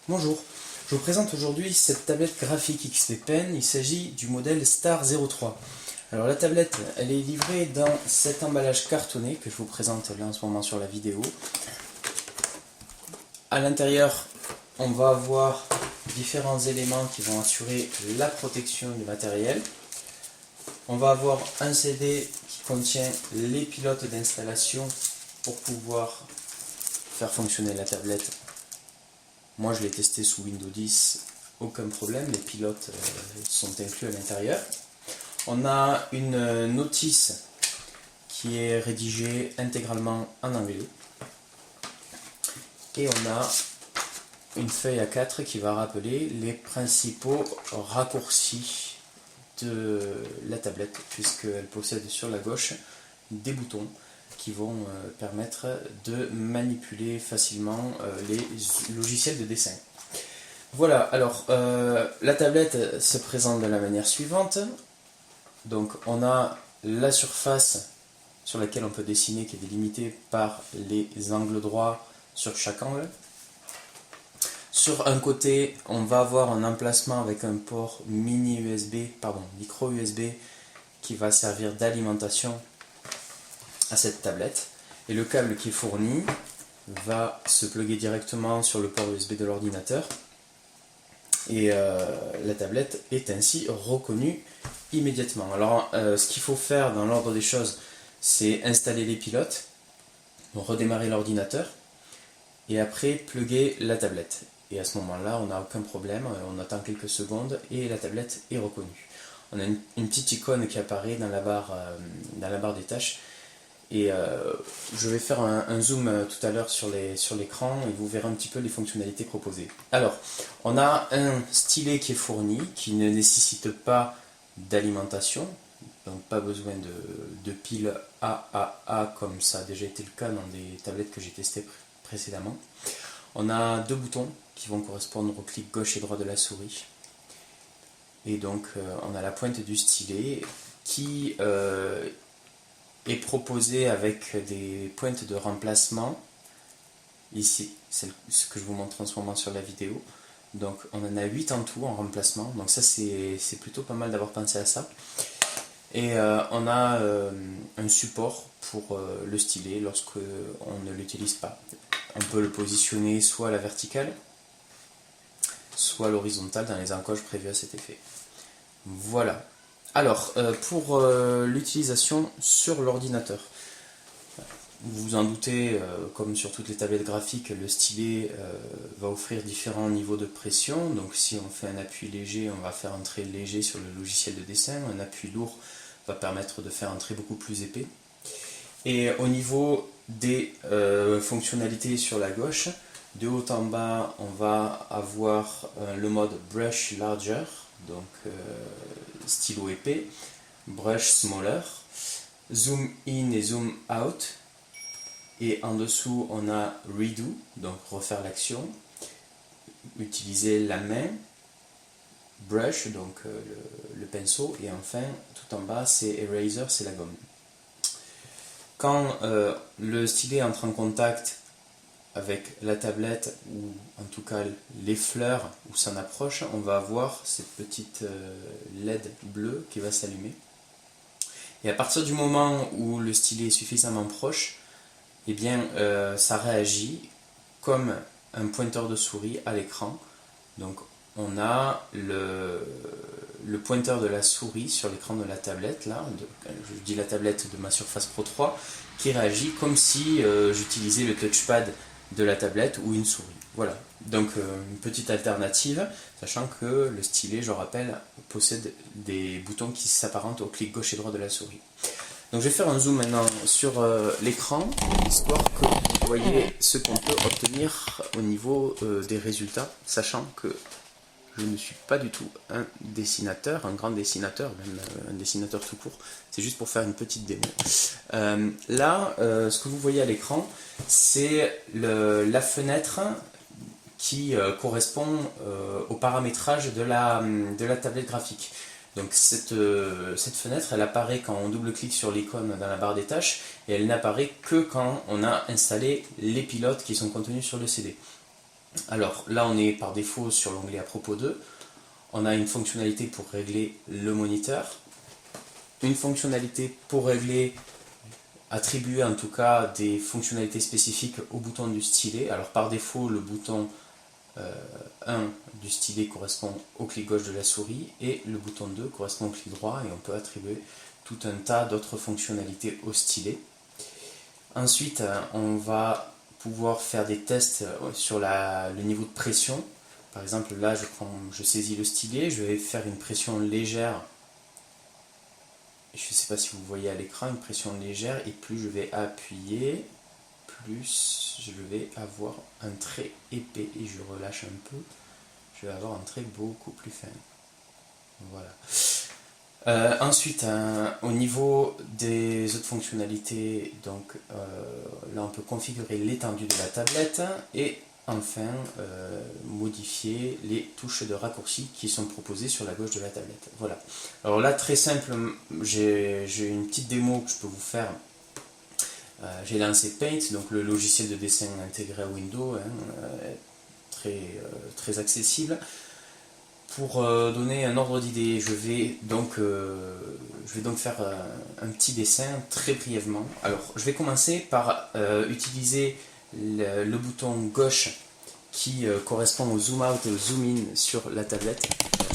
Bonjour, je vous présente aujourd'hui cette tablette graphique XP Pen. Il s'agit du modèle Star 03. Alors la tablette, elle est livrée dans cet emballage cartonné que je vous présente là en ce moment sur la vidéo. À l'intérieur, on va avoir différents éléments qui vont assurer la protection du matériel. On va avoir un CD qui contient les pilotes d'installation pour pouvoir faire fonctionner la tablette. Moi je l'ai testé sous Windows 10, aucun problème, les pilotes sont inclus à l'intérieur. On a une notice qui est rédigée intégralement en anglais. Et on a une feuille A4 qui va rappeler les principaux raccourcis de la tablette, puisqu'elle possède sur la gauche des boutons qui vont permettre de manipuler facilement les logiciels de dessin. Voilà, alors la tablette se présente de la manière suivante. Donc on a la surface sur laquelle on peut dessiner qui est délimitée par les angles droits sur chaque angle. Sur un côté, on va avoir un emplacement avec un port micro USB qui va servir d'alimentation à cette tablette. Et le câble qui est fourni va se plugger directement sur le port USB de l'ordinateur. Et la tablette est ainsi reconnue immédiatement. Alors, ce qu'il faut faire dans l'ordre des choses, c'est installer les pilotes, redémarrer l'ordinateur et après plugger la tablette. Et à ce moment-là, on n'a aucun problème, on attend quelques secondes et la tablette est reconnue. On a une petite icône qui apparaît dans la barre des tâches. Et je vais faire un zoom tout à l'heure sur l'écran et vous verrez un petit peu les fonctionnalités proposées. Alors, on a un stylet qui est fourni, qui ne nécessite pas d'alimentation, donc pas besoin de pile AAA comme ça a déjà été le cas dans des tablettes que j'ai testées précédemment. On a deux boutons qui vont correspondre au clic gauche et droit de la souris. Et donc on a la pointe du stylet qui est proposée avec des pointes de remplacement. Ici, c'est ce que je vous montre en ce moment sur la vidéo. Donc on en a 8 en tout en remplacement. Donc ça c'est plutôt pas mal d'avoir pensé à ça. Et on a un support pour le stylet lorsque on ne l'utilise pas. On peut le positionner soit à la verticale, soit à l'horizontale dans les encoches prévues à cet effet. Voilà. Alors, pour l'utilisation sur l'ordinateur, vous vous en doutez, comme sur toutes les tablettes graphiques, le stylet va offrir différents niveaux de pression. Donc si on fait un appui léger, on va faire un trait léger sur le logiciel de dessin. Un appui lourd va permettre de faire un trait beaucoup plus épais. Et au niveau des fonctionnalités sur la gauche, de haut en bas, on va avoir le mode Brush Larger, donc stylo épais, Brush Smaller, Zoom In et Zoom Out, et en dessous on a Redo, donc refaire l'action, utiliser la main, Brush, donc le pinceau, et enfin tout en bas c'est Eraser, c'est la gomme. Quand le stylet entre en contact avec la tablette, ou en tout cas les fleurs, où s'en approche, on va avoir cette petite LED bleue qui va s'allumer. Et à partir du moment où le stylet est suffisamment proche, eh bien, ça réagit comme un pointeur de souris à l'écran. Donc on a le pointeur de la souris sur l'écran de la tablette, là, je dis la tablette de ma Surface Pro 3, qui réagit comme si j'utilisais le touchpad de la tablette ou une souris. Voilà, donc une petite alternative, sachant que le stylet, je rappelle, possède des boutons qui s'apparentent au clic gauche et droit de la souris. Donc je vais faire un zoom maintenant sur l'écran, histoire que vous voyez ce qu'on peut obtenir au niveau des résultats, sachant que je ne suis pas du tout un dessinateur, un grand dessinateur, même un dessinateur tout court. C'est juste pour faire une petite démo. Là, ce que vous voyez à l'écran, c'est la fenêtre qui correspond au paramétrage de la tablette graphique. Donc cette fenêtre, elle apparaît quand on double-clique sur l'icône dans la barre des tâches, et elle n'apparaît que quand on a installé les pilotes qui sont contenus sur le CD. Alors là, on est par défaut sur l'onglet à propos de. On a une fonctionnalité pour régler le moniteur, une fonctionnalité pour régler, attribuer en tout cas des fonctionnalités spécifiques au bouton du stylet. Alors par défaut, le bouton 1 du stylet correspond au clic gauche de la souris et le bouton 2 correspond au clic droit, et on peut attribuer tout un tas d'autres fonctionnalités au stylet. Ensuite, on va pouvoir faire des tests sur le niveau de pression. Par exemple, là, je saisis le stylet, je vais faire une pression légère. Je ne sais pas si vous voyez à l'écran, une pression légère, et plus je vais appuyer, plus je vais avoir un trait épais, et je relâche un peu, je vais avoir un trait beaucoup plus fin. Voilà. Ensuite, au niveau des autres fonctionnalités, donc là on peut configurer l'étendue de la tablette et enfin modifier les touches de raccourci qui sont proposées sur la gauche de la tablette. Voilà. Alors là, très simple, j'ai une petite démo que je peux vous faire. J'ai lancé Paint, donc le logiciel de dessin intégré à Windows, très accessible. Pour donner un ordre d'idée, je vais donc faire un petit dessin très brièvement. Alors, je vais commencer par utiliser le bouton gauche qui correspond au zoom out et au zoom in sur la tablette.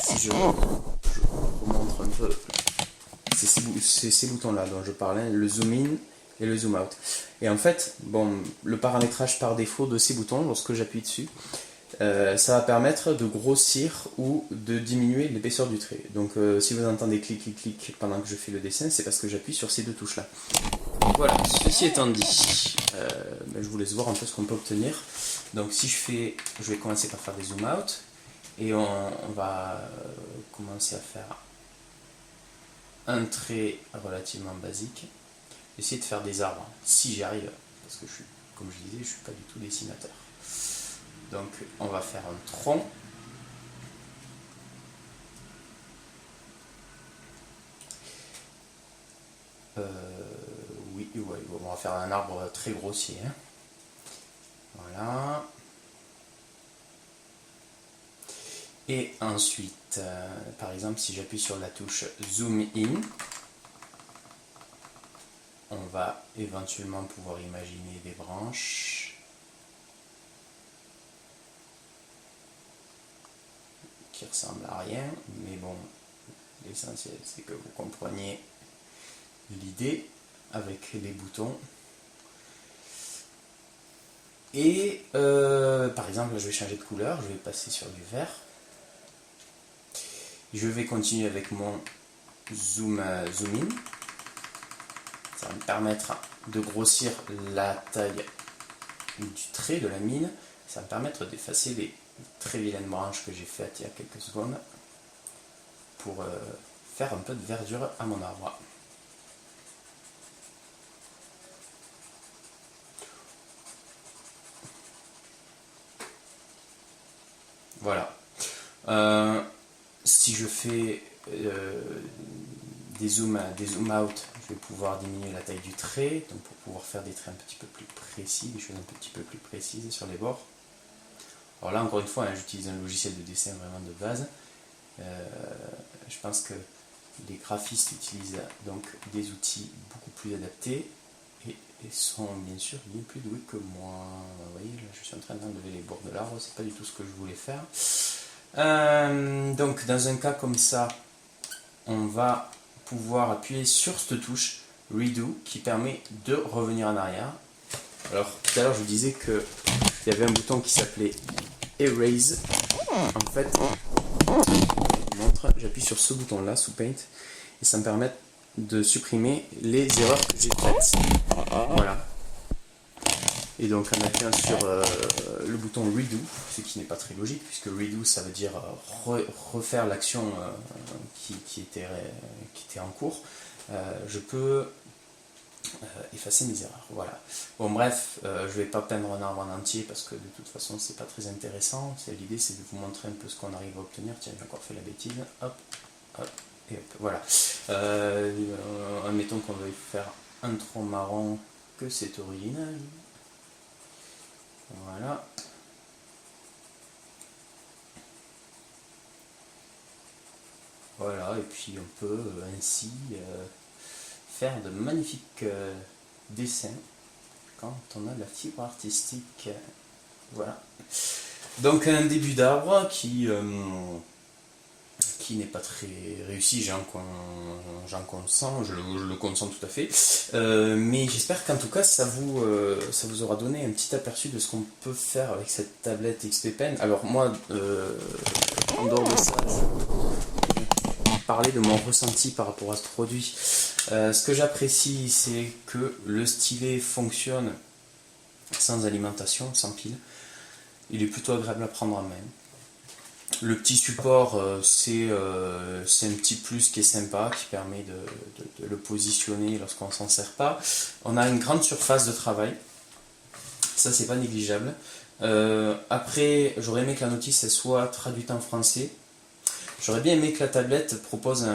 Si je vous montre un peu, c'est ces boutons-là dont je parlais, le zoom in et le zoom out. Et en fait, bon, le paramétrage par défaut de ces boutons, lorsque j'appuie dessus, ça va permettre de grossir ou de diminuer l'épaisseur du trait. Donc si vous entendez clic clic clic pendant que je fais le dessin, c'est parce que j'appuie sur ces deux touches là. Voilà, ceci étant dit, je vous laisse voir un peu ce qu'on peut obtenir. Donc si je vais commencer par faire des zoom out, et on va commencer à faire un trait relativement basique. Essayer de faire des arbres, si j'y arrive, parce que comme je disais, je ne suis pas du tout dessinateur. Donc on va faire un tronc. Oui, on va faire un arbre très grossier. Hein. Voilà. Et ensuite, par exemple, si j'appuie sur la touche Zoom In, on va éventuellement pouvoir imaginer des branches qui ressemblent à rien, mais bon, l'essentiel c'est que vous compreniez l'idée avec les boutons. Et par exemple, je vais changer de couleur, je vais passer sur du vert. Je vais continuer avec mon zoom in. Ça va me permettre de grossir la taille du trait de la mine. Ça va me permettre d'effacer les très vilaines branches que j'ai faites il y a quelques secondes pour faire un peu de verdure à mon arbre. Voilà. Si je fais des zoom out, je vais pouvoir diminuer la taille du trait, donc pour pouvoir faire des traits un petit peu plus précis, des choses un petit peu plus précises sur les bords. Alors là, encore une fois, j'utilise un logiciel de dessin vraiment de base. Je pense que les graphistes utilisent donc des outils beaucoup plus adaptés et sont bien sûr bien plus doués que moi. Vous voyez, là, je suis en train d'enlever les bords de l'arbre, c'est pas du tout ce que je voulais faire. Donc dans un cas comme ça, on va pouvoir appuyer sur cette touche Redo qui permet de revenir en arrière. Alors tout à l'heure je vous disais qu'il y avait un bouton qui s'appelait Erase. En fait, je vous montre, j'appuie sur ce bouton là sous Paint et ça me permet de supprimer les erreurs que j'ai faites. Voilà. Et donc en appuyant sur le bouton Redo, ce qui n'est pas très logique puisque Redo ça veut dire refaire l'action qui était en cours, je peux effacer mes erreurs. Voilà. Bon bref, je ne vais pas peindre un arbre en entier parce que de toute façon c'est pas très intéressant. L'idée c'est de vous montrer un peu ce qu'on arrive à obtenir. Tiens, j'ai encore fait la bêtise. Hop, hop, et hop. Voilà. Admettons qu'on veuille faire un tronc marron, que c'est original. Voilà. Voilà, et puis on peut ainsi faire de magnifiques dessins quand on a la fibre artistique. Voilà. Donc un début d'arbre qui n'est pas très réussi, j'en consens, je le consens tout à fait. Mais j'espère qu'en tout cas ça vous aura donné un petit aperçu de ce qu'on peut faire avec cette tablette XP Pen. Alors moi, en dehors de ça, je vais parler de mon ressenti par rapport à ce produit. Ce que j'apprécie, c'est que le stylet fonctionne sans alimentation, sans pile. Il est plutôt agréable à prendre en main. Le petit support, c'est un petit plus qui est sympa, qui permet de le positionner lorsqu'on ne s'en sert pas. On a une grande surface de travail, ça c'est pas négligeable. Après, j'aurais aimé que la notice elle soit traduite en français. J'aurais bien aimé que la tablette propose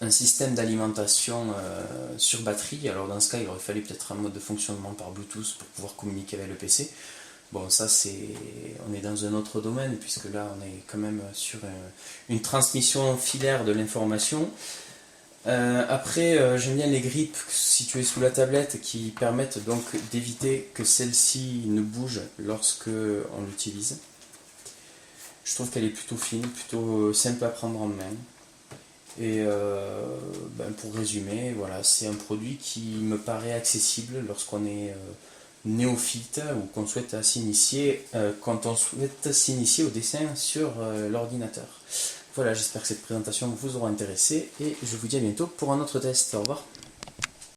un système d'alimentation sur batterie. Alors dans ce cas, il aurait fallu peut-être un mode de fonctionnement par Bluetooth pour pouvoir communiquer avec le PC. Bon, ça on est dans un autre domaine, puisque là on est quand même sur une transmission filaire de l'information. Après, j'aime bien les grippes situées sous la tablette qui permettent donc d'éviter que celle-ci ne bouge lorsque on l'utilise. Je trouve qu'elle est plutôt fine, plutôt simple à prendre en main. Et pour résumer, voilà, c'est un produit qui me paraît accessible lorsqu'on est néophyte ou qu'on souhaite s'initier quand on souhaite s'initier au dessin sur l'ordinateur. Voilà, j'espère que cette présentation vous aura intéressé et je vous dis à bientôt pour un autre test. Au revoir.